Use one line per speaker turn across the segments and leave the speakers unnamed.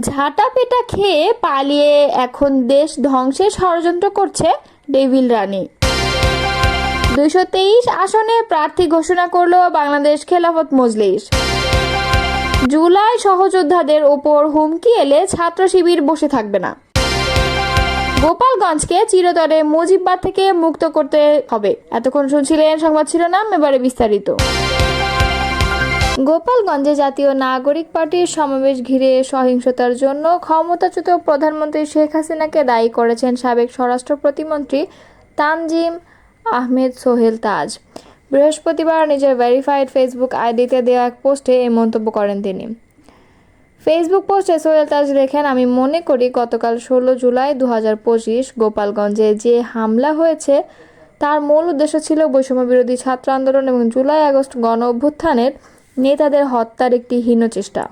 ঝাঁটা পেটা খেয়ে পালিয়ে এখন দেশ ধ্বংসের ষড়যন্ত্র করছে ডেভিল রানী। 223 আসনে প্রার্থী ঘোষণা করল বাংলাদেশ খেলাফত মজলিস। জুলাই সহযোদ্ধাদের ওপর হুমকি এলে ছাত্র শিবির বসে থাকবে না। গোপালগঞ্জকে চিরতরে মুজিববাদ থেকে মুক্ত করতে হবে। এতক্ষণ শুনছিলেন সংবাদ শিরোনাম, এবারে বিস্তারিত। গোপালগঞ্জে জাতীয় নাগরিক পার্টির সমাবেশ ঘিরে সহিংসতার জন্য ক্ষমতাচ্যুত প্রধানমন্ত্রী শেখ হাসিনাকে দায়ী করেছেন সাবেক স্বরাষ্ট্র প্রতিমন্ত্রী তানজিম আহমেদ সোহেল তাজ। বৃহস্পতিবার নিজের ভেরিফাইড ফেসবুক আইডিতে দেওয়া এক পোস্টে এই মন্তব্য করেন তিনি। ফেসবুক পোস্টে সোহেল তাজ লেখেন, আমি মনে করি গতকাল 16 জুলাই 2025 গোপালগঞ্জে যে হামলা হয়েছে তার মূল উদ্দেশ্য ছিল বৈষম্য বিরোধী ছাত্র আন্দোলন এবং জুলাই আগস্ট গণ অভ্যুত্থানের নেতাদের হত্যার একটি হীন চেষ্টা।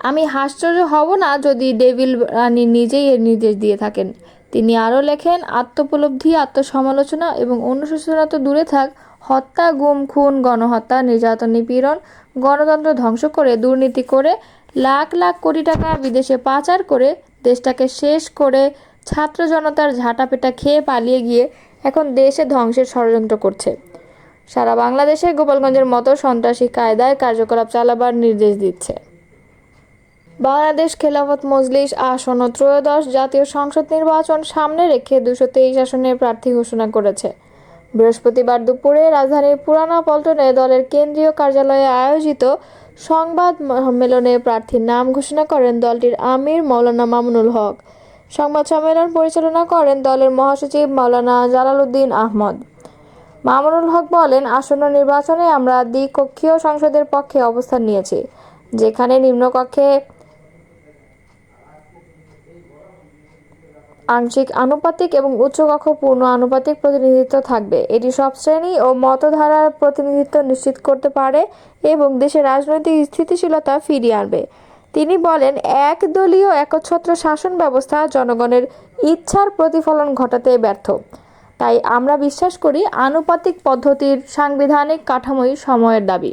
আমি আশ্চর্য হব না যদি ডেভিল রানী নিজেই এর নির্দেশ দিয়ে থাকেন। তিনি আরও লেখেন, আত্মোপলব্ধি, আত্মসমালোচনা এবং অনুশোচনা তো দূরে থাক, হত্যা, গুম, খুন, গণহত্যা, নির্যাতন, নিপীড়ন, গণতন্ত্র ধ্বংস করে, দুর্নীতি করে, লাখ লাখ কোটি টাকা বিদেশে পাচার করে, দেশটাকে শেষ করে ছাত্র জনতার ঝাঁটাপেটা খেয়ে পালিয়ে গিয়ে এখন দেশে ধ্বংসের ষড়যন্ত্র করছে। সারা বাংলাদেশে গোপালগঞ্জের মতো সন্ত্রাসী কায়দায় কার্যকলাপ চালাবার নির্দেশ দিচ্ছে। বাংলাদেশ খেলাফত মজলিস আসন্ন ত্রয়োদশ জাতীয় সংসদ নির্বাচন সামনে রেখে 223 আসনের প্রার্থী ঘোষণা করেছে। বৃহস্পতিবার দুপুরে রাজধানীর পুরানা পল্টনে দলের কেন্দ্রীয় কার্যালয়ে আয়োজিত সংবাদ সম্মেলনে প্রার্থীর নাম ঘোষণা করেন দলটির আমির মাওলানা মামুনুল হক। সংবাদ সম্মেলন পরিচালনা করেন দলের মহাসচিব মাওলানা জালালউদ্দিন আহমদ। মামুনুল হক বলেন, আসন্ন নির্বাচনে আমরা দ্বিকক্ষীয় সংসদের পক্ষে অবস্থান নিয়েছি, যেখানে নিম্নকক্ষে আংশিক আনুপাতিক এবং উচ্চকক্ষ পূর্ণ আনুপাতিক প্রতিনিধিত্ব থাকবে। এটি সব শ্রেণী ও মতধারার প্রতিনিধিত্ব নিশ্চিত করতে পারে এবং দেশের রাজনৈতিক স্থিতিশীলতা ফিরিয়ে আনবে। তিনি বলেন, একদলীয় একচ্ছত্র শাসন ব্যবস্থা জনগণের ইচ্ছার প্রতিফলন ঘটাতে ব্যর্থ। তাই আমরা বিশ্বাস করি আনুপাতিক পদ্ধতির সাংবিধানিক কাঠামোই সময়ের দাবি।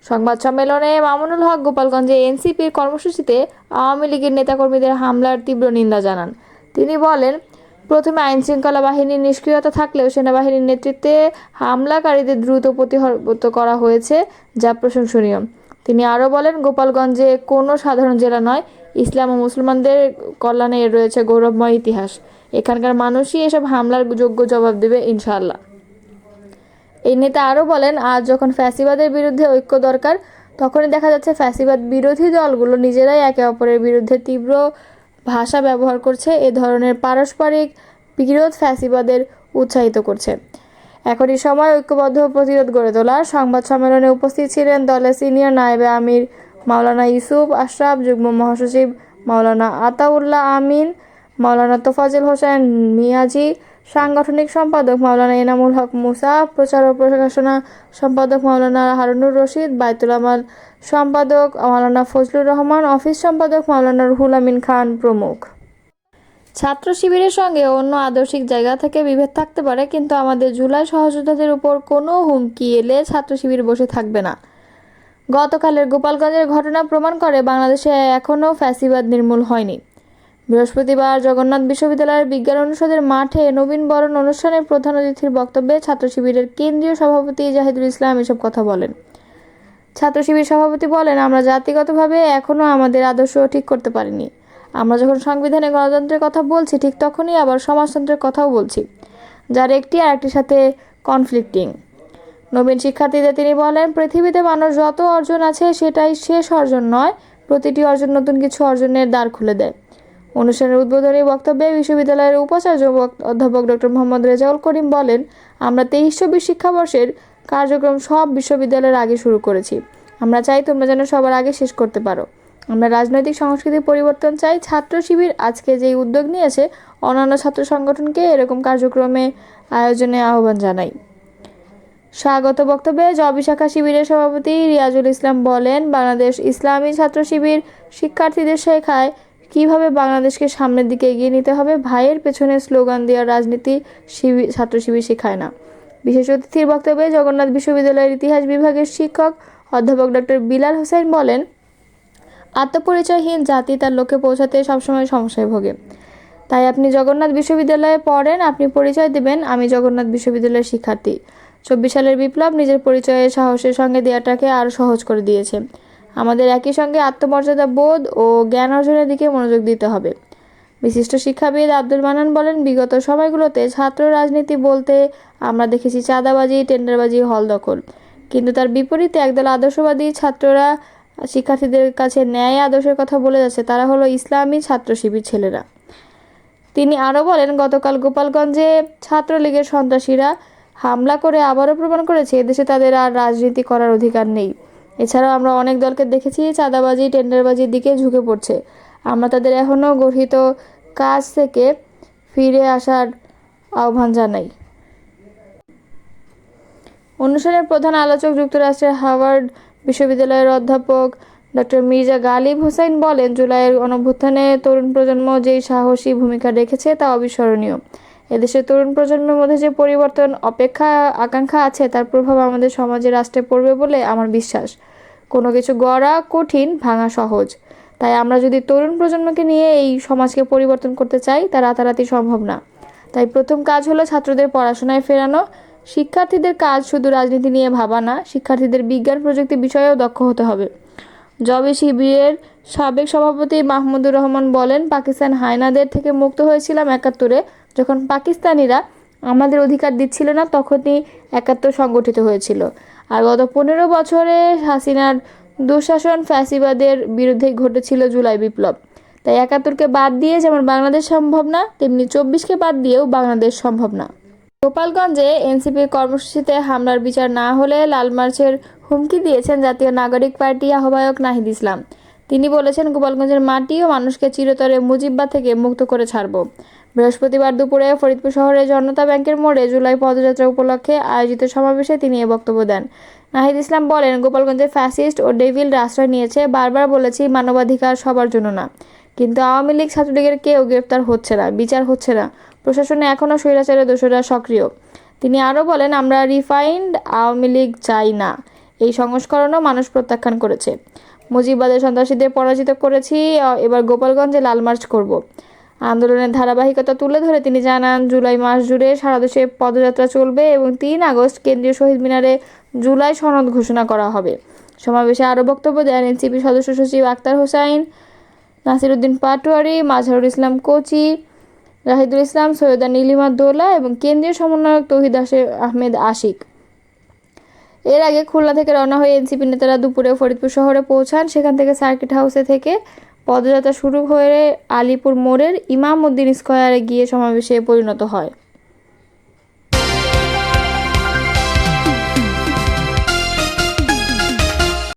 সংবাদ সম্মেলনে মামুনুল হক গোপালগঞ্জে এনসিপির কর্মসূচিতে আওয়ামী লীগের নেতাকর্মীদের হামলার তীব্র নিন্দা জানান। তিনি বলেন, প্রথমে আইনশৃঙ্খলা বাহিনীর নিষ্ক্রিয়তা থাকলেও সেনাবাহিনীর নেতৃত্বে হামলাকারীদের দ্রুত প্রতিহত করা হয়েছে, যা প্রশংসনীয়। তিনি আরও বলেন, গোপালগঞ্জে কোনো সাধারণ জেলা নয়, ইসলাম ও মুসলমানদের কল্যাণে এর রয়েছে গৌরবময় ইতিহাস। এখানকার মানুষই এসব হামলার যোগ্য জবাব দেবে ইনশাআল্লাহ। এই নেতা আরও বলেন, আজ যখন ফ্যাসিবাদের বিরুদ্ধে ঐক্য দরকার, তখনই দেখা যাচ্ছে ফ্যাসিবাদ বিরোধী দলগুলো নিজেরাই একে অপরের বিরুদ্ধে তীব্র ভাষা ব্যবহার করছে। এ ধরনের পারস্পরিক বিরোধ ফ্যাসিবাদের উৎসাহিত করছে। এখনই সময় ঐক্যবদ্ধ প্রতিরোধ গড়ে তোলার। সংবাদ সম্মেলনে উপস্থিত ছিলেন দলের সিনিয়র নায়েবে আমির মাওলানা ইউসুফ আশরাফ, যুগ্ম মহাসচিব মাওলানা আতাউল্লাহ আমিন, মাওলানা তোফাজ্জল হোসেন মিয়াজি, সাংগঠনিক সম্পাদক মাওলানা এনামুল হক মুসা, প্রচার ও প্রকাশনা সম্পাদক মাওলানা হারুনুর রশিদ, বায়তুল আমাল সম্পাদক মাওলানা ফজলুর রহমান, অফিস সম্পাদক মাওলানা রুহুল আমিন খান প্রমুখ। ছাত্র শিবিরের সঙ্গে অন্য আদর্শিক জায়গা থেকে বিভেদ থাকতে পারে, কিন্তু আমাদের জুলাই সহযোদ্ধাদের উপর কোনো হুমকি এলে ছাত্র শিবির বসে থাকবে না। গতকালের গোপালগঞ্জের ঘটনা প্রমাণ করে বাংলাদেশে এখনও ফ্যাসিবাদ নির্মূল হয়নি। বৃহস্পতিবার জগন্নাথ বিশ্ববিদ্যালয়ের বিজ্ঞান অনুষদের মাঠে নবীন বরণ অনুষ্ঠানে প্রধান অতিথির বক্তব্যে ছাত্র শিবিরের কেন্দ্রীয় সভাপতি জাহিদুল ইসলাম এসব কথা বলেন। ছাত্র শিবির সভাপতি বলেন, আমরা জাতিগতভাবে এখনও আমাদের আদর্শ ঠিক করতে পারিনি। আমরা যখন সংবিধানে গণতন্ত্রের কথা বলছি, ঠিক তখনই আবার সমাজতন্ত্রের কথাও বলছি, যার একটি আরেকটির সাথে কনফ্লিক্টিং। নবীন শিক্ষার্থীদের তিনি বলেন, পৃথিবীতে মানুষ যত অর্জন আছে সেটাই শেষ অর্জন নয়, প্রতিটি অর্জন নতুন কিছু অর্জনের দ্বার খুলে দেয়। অনুষ্ঠানের উদ্বোধনী বক্তব্যে বিশ্ববিদ্যালয়ের উপাচার্য অধ্যাপক ডক্টর মোহাম্মদ রেজাউল করিম বলেন, আমরা 23-24 শিক্ষাবর্ষের কার্যক্রম সব বিশ্ববিদ্যালয়ের আগে শুরু করেছি। আমরা চাই তোমরা যেন সবার আগে শেষ করতে পারো। আমরা রাজনৈতিক সংস্কৃতির পরিবর্তন চাই। ছাত্র শিবির আজকে যেই উদ্যোগ নিয়েছে, অন্যান্য ছাত্র সংগঠনকে এরকম কার্যক্রমে আয়োজনে আহ্বান জানাই। স্বাগত বক্তব্যে জবি শাখা শিবিরের সভাপতি রিয়াজুল ইসলাম বলেন, বাংলাদেশ ইসলামী ছাত্র শিবির শিক্ষার্থীদের শেখায় কিভাবে বাংলাদেশকে সামনের দিকে এগিয়ে নিতে হবে। ভাইয়ের পেছনে স্লোগান দেওয়ার রাজনীতি ছাত্র শিবির শেখায় না। বিশেষ অতিথির বক্তব্যে জগন্নাথ বিশ্ববিদ্যালয়ের ইতিহাস বিভাগের শিক্ষক অধ্যাপক ডক্টর বিলাল হোসেন বলেন, আত্মপরিচয়হীন জাতি তার লক্ষ্যে পৌঁছাতে সবসময় সমস্যায় ভোগে। তাই আপনি জগন্নাথ বিশ্ববিদ্যালয়ে পড়েন, আপনি পরিচয় দেবেন আমি জগন্নাথ বিশ্ববিদ্যালয়ের শিক্ষার্থী। 24 সালের বিপ্লব নিজের পরিচয়ে সাহসের সঙ্গে দেওয়াটাকে আরও সহজ করে দিয়েছে। আমাদের একই সঙ্গে আত্মমর্যাদা বোধ ও জ্ঞান অর্জনের দিকে মনোযোগ দিতে হবে। বিশিষ্ট শিক্ষাবিদ আব্দুল মান্নান বলেন, বিগত সময়গুলোতে ছাত্র রাজনীতি বলতে আমরা দেখেছি চাঁদাবাজি, টেন্ডারবাজি, হল দখল। কিন্তু তার বিপরীতে একদল আদর্শবাদী ছাত্ররা শিক্ষার্থীদের কাছে ন্যায় আদর্শের কথা বলে যাচ্ছে, তারা হলো ইসলামী ছাত্র শিবির ছেলেরা। তিনি আরও বলেন, গতকাল গোপালগঞ্জে ছাত্রলীগের সন্ত্রাসীরা হামলা করে আবারও প্রমাণ করেছে এদেশে তাদের আর রাজনীতি করার অধিকার নেই। এছাড়াও আমরা অনেক দলকে দেখেছি চাঁদাবাজি, টেন্ডারবাজির দিকে ঝুঁকে পড়ছে। আমরা তাদের এখনও গঠিত কাজ থেকে ফিরে আসার আহ্বান জানাই। অনুষ্ঠানের প্রধান আলোচক যুক্তরাষ্ট্রের হার্ভার্ড বিশ্ববিদ্যালয়ের অধ্যাপক ডক্টর মির্জা গালিব হোসাইন বলেন, জুলাইয়ের গণঅভ্যুত্থানে তরুণ প্রজন্ম যেই সাহসী ভূমিকা রেখেছে তা অবিস্মরণীয়। এদেশের তরুণ প্রজন্মের মধ্যে যে পরিবর্তন আকাঙ্ক্ষা আছে তার প্রভাব আমাদের সমাজে, রাষ্ট্রে পড়বে বলে আমার বিশ্বাস। কোনো কিছু গড়া কঠিন, ভাঙা সহজ। তাই আমরা যদি তরুণ প্রজন্মকে নিয়ে এই সমাজকে পরিবর্তন করতে চাই তা রাতারাতি সম্ভব না। তাই প্রথম কাজ হলো ছাত্রদের পড়াশোনায় ফেরানো। শিক্ষার্থীদের কাজ শুধু রাজনীতি নিয়ে ভাবা না, শিক্ষার্থীদের বিজ্ঞান প্রযুক্তি বিষয়েও দক্ষ হতে হবে। জবে শিবিরের সাবেক সভাপতি মাহমুদুর রহমান বলেন, পাকিস্তান হায়নাদের থেকে মুক্ত হয়েছিলাম 71-এ, যখন পাকিস্তানিরা আমাদের অধিকার দিচ্ছিল না তখনই 71 সংগঠিত হয়েছিল। আর গত 15 বছরে হাসিনার দুঃশাসন ফ্যাসিবাদের বিরুদ্ধে ঘটেছিল জুলাই বিপ্লব। তাই 71কে বাদ দিয়ে যেমন বাংলাদেশ সম্ভব না, তেমনি 24কে বাদ দিয়েও বাংলাদেশ সম্ভব না। গোপালগঞ্জে এনসিপির কর্মসূচিতে হামলার বিচার না হলে লাল মার্চের হুমকি দিয়েছেন জাতীয় নাগরিক পার্টি আহ্বায়ক নাহিদ ইসলাম। তিনি বলেছেন, গোপালগঞ্জের মাটি ও মানুষকে চিরতরে মুজিববাদ থেকে মুক্ত করে ছাড়ব। বৃহস্পতিবার দুপুরে ফরিদপুর শহরের জনতা ব্যাংকের মোড়ে জুলাই পদযাত্রা উপলক্ষে আয়োজিত সমাবেশে তিনি এ বক্তব্য দেন। নাহিদ ইসলাম বলেন, গোপালগঞ্জে ফ্যাসিস্ট ও ডেভিলরা আশ্রয় নিয়েছে। বারবার বলেছি মানবাধিকার সবার জন্য না, কিন্তু আওয়ামী লীগ, ছাত্রলীগের কেউ গ্রেফতার হচ্ছে না, বিচার হচ্ছে না। প্রশাসনে এখনও স্বৈরাচারের দোষরা সক্রিয়। তিনি আরও বলেন, আমরা রিফাইন্ড আওয়ামী লীগ চাই না। এই সংস্করণও মানুষ প্রত্যাখ্যান করেছে। মুজিববাদের সন্ত্রাসীদের পরাজিত করেছি, এবার গোপালগঞ্জে লাল মার্চ করব। আন্দোলনের ধারাবাহিকতা তুলে ধরে তিনি জানান, জুলাই মাস জুড়ে সারা দেশে পদযাত্রা চলবে এবং 3 আগস্ট কেন্দ্রীয় শহীদ মিনারে জুলাই সনদ ঘোষণা করা হবে। সমাবেশে আরও বক্তব্য দেন এনসিপি সদস্য সচিব আক্তার হোসাইন, নাসিরউদ্দিন পাটোয়ারি, মাজহারুল ইসলাম কোচি, রাহিদুল ইসলাম, সৈয়দা নীলিমা দোলা এবং কেন্দ্রীয় সমন্বয়ক তৌহিদ আহমেদ আশিক। এর আগে খুলনা থেকে রওনা হয়ে এনসিপি নেতারা দুপুরে ফরিদপুর শহরে পৌঁছান। সেখান থেকে সার্কিট হাউসে থেকে পদযাত্রা শুরু হয়ে আলীপুর মোড়ের ইমাম উদ্দিন স্কয়ারে গিয়ে সমাবেশে পরিণত হয়।